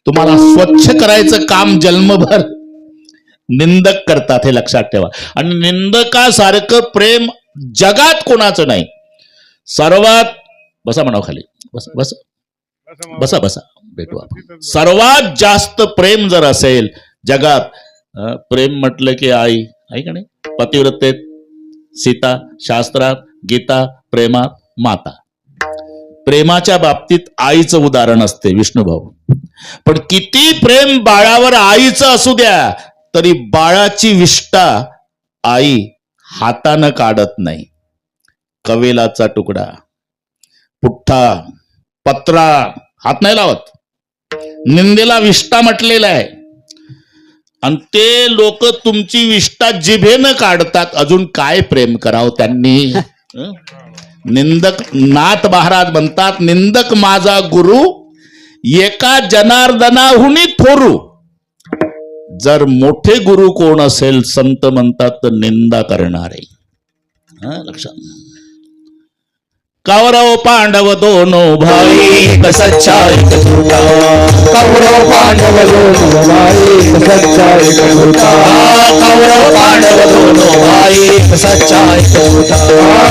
तुम्हाला स्वच्छ करायचं काम जन्मभर निंदक करतात, हे लक्षात ठेवा. आणि निंदकासारखं प्रेम जगात कोणाचं नाही. सर्वात बसा म्हणाव खाली, बस बस बसा बसा भेटू आपण. सर्वात जास्त प्रेम जर असेल जगात, प्रेम म्हटलं की आई, का नाही, पतिव्रतेत सीता, शास्त्रात गीता, प्रेमात माता. प्रेमाच्या बाबतीत आईचं उदाहरण असते विष्णुभाऊ. पण किती प्रेम बाळावर आईचं असू द्या, तरी बाळाची विष्ठा आई हातानं काढत नाही. कवेलाचा तुकडा, पुठ्ठा, पत्रा हात नाही लावत. निंदेला विष्ठा म्हटलेला आहे. आणि ते लोक तुमची विष्ठा जिभेनं काढतात. अजून काय प्रेम करावं त्यांनी. निंदक नाथ महाराज म्हणतात, निंदक माझा गुरु एका जनार्दनाहुनी थोरू. जर मोठे गुरु कोण असेल, संत म्हणतात, तर निंदा करणारे. लक्षात. कौरव पांडव दोनो भाई सच्चा एक झूठा, कौरव पांडव दोनों भाई सच्चा एक झूठा, कौरव पांडव दोनों भाई सच्चा एक झूठा.